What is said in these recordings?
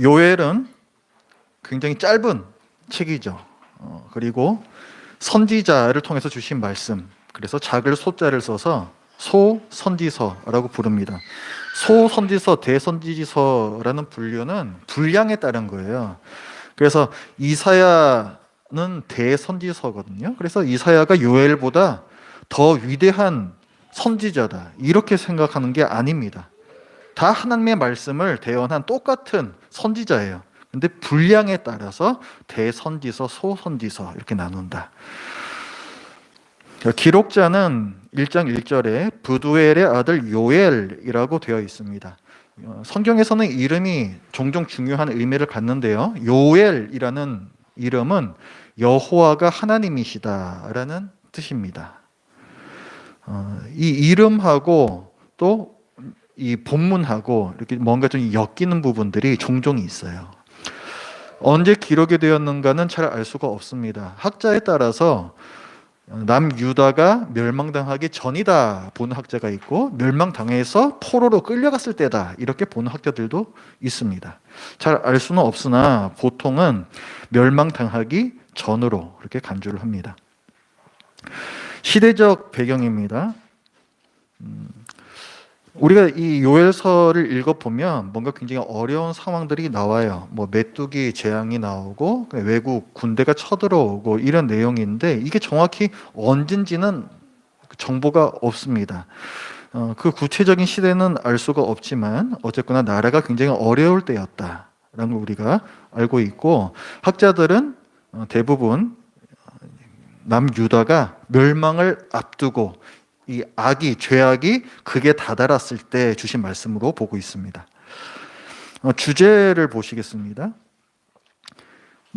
요엘은 굉장히 짧은 책이죠. 그리고 선지자를 통해서 주신 말씀, 그래서 작을 소자를 써서 소선지서라고 부릅니다. 소선지서, 대선지서라는 분류는 분량에 따른 거예요. 그래서 이사야는 대선지서거든요. 그래서 이사야가 요엘보다 더 위대한 선지자다, 이렇게 생각하는 게 아닙니다. 다 하나님의 말씀을 대언한 똑같은 선지자예요. 근데 분량에 따라서 대선지서, 소선지서 이렇게 나눈다. 기록자는 1장 1절에 부두엘의 아들 요엘이라고 되어 있습니다. 성경에서는 이름이 종종 중요한 의미를 갖는데요. 요엘이라는 이름은 여호와가 하나님이시다라는 뜻입니다. 이 이름하고 또 이 본문하고 이렇게 뭔가 좀 엮이는 부분들이 종종 있어요. 언제 기록이 되었는가는 잘 알 수가 없습니다. 학자에 따라서 남유다가 멸망당하기 전이다 보는 학자가 있고, 멸망당해서 포로로 끌려갔을 때다 이렇게 보는 학자들도 있습니다. 잘 알 수는 없으나 보통은 멸망당하기 전으로 그렇게 간주를 합니다. 시대적 배경입니다. 우리가 이 요엘서를 읽어보면 뭔가 굉장히 어려운 상황들이 나와요. 뭐 메뚜기 재앙이 나오고 외국 군대가 쳐들어오고 이런 내용인데, 이게 정확히 언젠지는 정보가 없습니다. 그 구체적인 시대는 알 수가 없지만 어쨌거나 나라가 굉장히 어려울 때였다라는 걸 우리가 알고 있고, 학자들은 대부분 남유다가 멸망을 앞두고 이 악이, 죄악이 극에 다다랐을 때 주신 말씀으로 보고 있습니다. 주제를 보시겠습니다.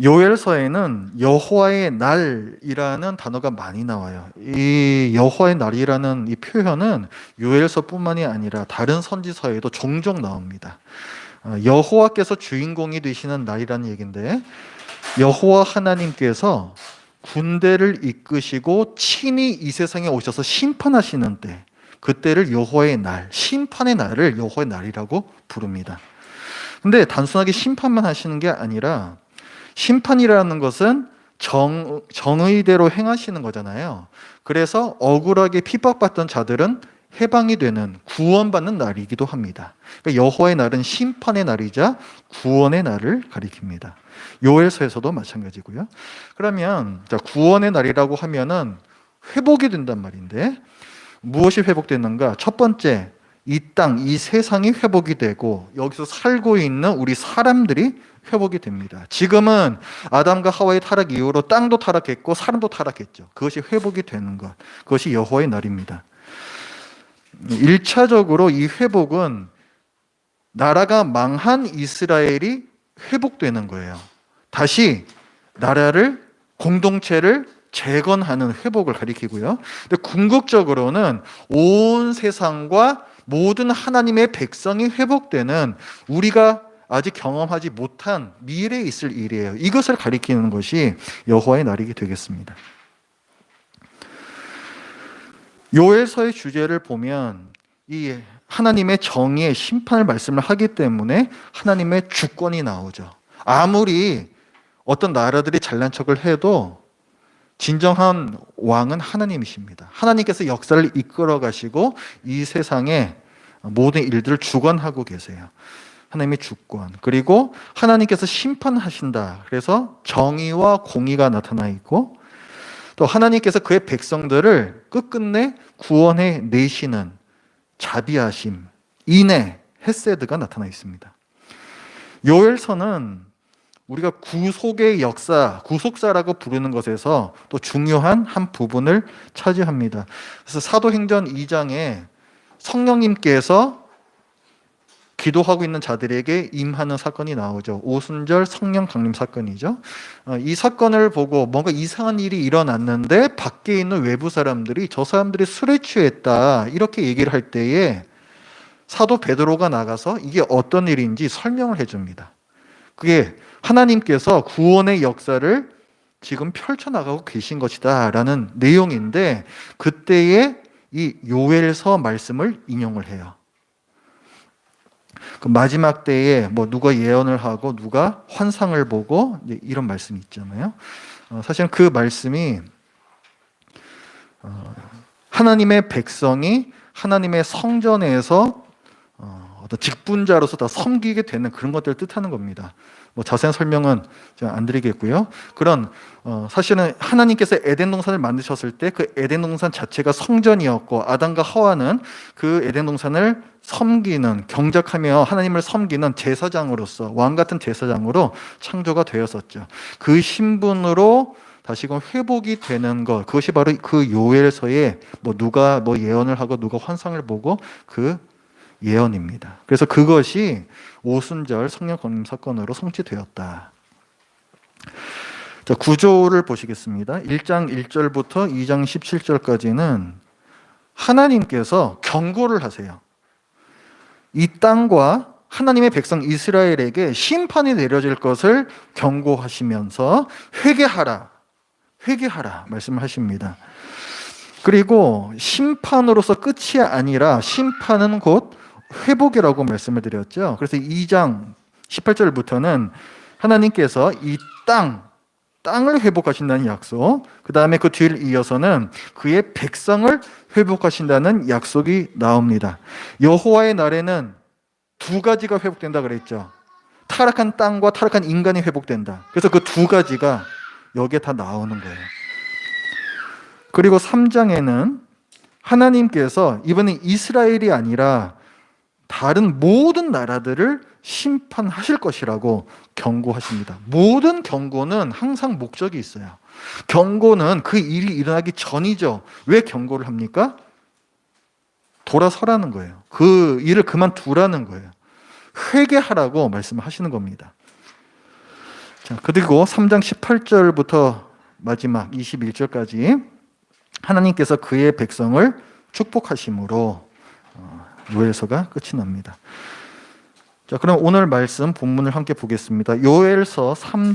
요엘서에는 여호와의 날이라는 단어가 많이 나와요. 이 여호와의 날이라는 이 표현은 요엘서뿐만이 아니라 다른 선지서에도 종종 나옵니다. 여호와께서 주인공이 되시는 날이라는 얘기인데, 여호와 하나님께서 군대를 이끄시고 친히 이 세상에 오셔서 심판하시는 때, 그때를 여호와의 날, 심판의 날을 여호와의 날이라고 부릅니다. 근데 단순하게 심판만 하시는 게 아니라, 심판이라는 것은 정의대로 행하시는 거잖아요. 그래서 억울하게 핍박받던 자들은 해방이 되는, 구원받는 날이기도 합니다. 그러니까 여호와의 날은 심판의 날이자 구원의 날을 가리킵니다. 요엘서에서도 마찬가지고요. 그러면 구원의 날이라고 하면은 회복이 된단 말인데, 무엇이 회복되는가? 첫 번째, 이 땅, 이 세상이 회복이 되고 여기서 살고 있는 우리 사람들이 회복이 됩니다. 지금은 아담과 하와의 타락 이후로 땅도 타락했고 사람도 타락했죠. 그것이 회복이 되는 것, 그것이 여호와의 날입니다. 1차적으로 이 회복은 나라가 망한 이스라엘이 회복되는 거예요. 다시 나라를, 공동체를 재건하는 회복을 가리키고요. 근데 궁극적으로는 온 세상과 모든 하나님의 백성이 회복되는, 우리가 아직 경험하지 못한 미래에 있을 일이에요. 이것을 가리키는 것이 여호와의 날이게 되겠습니다. 요엘서의 주제를 보면 이 하나님의 정의의 심판을 말씀을 하기 때문에 하나님의 주권이 나오죠. 아무리 어떤 나라들이 잘난 척을 해도 진정한 왕은 하나님이십니다. 하나님께서 역사를 이끌어 가시고 이 세상의 모든 일들을 주관하고 계세요. 하나님의 주권, 그리고 하나님께서 심판하신다. 그래서 정의와 공의가 나타나 있고, 또 하나님께서 그의 백성들을 끝끝내 구원해 내시는 자비하심, 인애, 헤세드가 나타나 있습니다. 요엘서는 우리가 구속의 역사, 구속사라고 부르는 것에서 또 중요한 한 부분을 차지합니다. 그래서 사도행전 2장에 성령님께서 기도하고 있는 자들에게 임하는 사건이 나오죠. 오순절 성령 강림 사건이죠. 이 사건을 보고 뭔가 이상한 일이 일어났는데 밖에 있는 외부 사람들이 저 사람들이 술에 취했다 이렇게 얘기를 할 때에 사도 베드로가 나가서 이게 어떤 일인지 설명을 해줍니다. 그게 하나님께서 구원의 역사를 지금 펼쳐나가고 계신 것이다 라는 내용인데, 그때에 이 요엘서 말씀을 인용을 해요. 그 마지막 때에 뭐 누가 예언을 하고 누가 환상을 보고 이제 이런 말씀이 있잖아요. 사실은 그 말씀이 하나님의 백성이 하나님의 성전에서 어떤 직분자로서 다 섬기게 되는 그런 것들을 뜻하는 겁니다. 뭐 자세한 설명은 제가 안 드리겠고요. 그런 사실은 하나님께서 에덴 동산을 만드셨을 때 그 에덴 동산 자체가 성전이었고 아담과 하와는 그 에덴 동산을 섬기는 경작하며 하나님을 섬기는 제사장으로서 왕 같은 제사장으로 창조가 되었었죠. 그 신분으로 다시금 회복이 되는 것, 그것이 바로 그 요엘서에 뭐 누가 뭐 예언을 하고 누가 환상을 보고 그 예언입니다. 그래서 그것이 오순절 성령 권임 사건으로 성취되었다. 자, 구조를 보시겠습니다. 1장 1절부터 2장 17절까지는 하나님께서 경고를 하세요. 이 땅과 하나님의 백성 이스라엘에게 심판이 내려질 것을 경고하시면서 회개하라 말씀을 하십니다. 그리고 심판으로서 끝이 아니라 심판은 곧 회복이라고 말씀을 드렸죠. 그래서 2장 18절부터는 하나님께서 이 땅을 회복하신다는 약속, 그 다음에 그 뒤를 이어서는 그의 백성을 회복하신다는 약속이 나옵니다. 여호와의 날에는 두 가지가 회복된다 그랬죠. 타락한 땅과 타락한 인간이 회복된다. 그래서 그 두 가지가 여기에 다 나오는 거예요. 그리고 3장에는 하나님께서 이번에 이스라엘이 아니라 다른 모든 나라들을 심판하실 것이라고 경고하십니다. 모든 경고는 항상 목적이 있어요. 경고는 그 일이 일어나기 전이죠. 왜 경고를 합니까? 돌아서라는 거예요. 그 일을 그만두라는 거예요. 회개하라고 말씀을 하시는 겁니다. 자, 그리고 3장 18절부터 마지막 21절까지 하나님께서 그의 백성을 축복하심으로 요엘서가 끝이 납니다. 자, 그럼 오늘 말씀 본문을 함께 보겠습니다. 요엘서 3장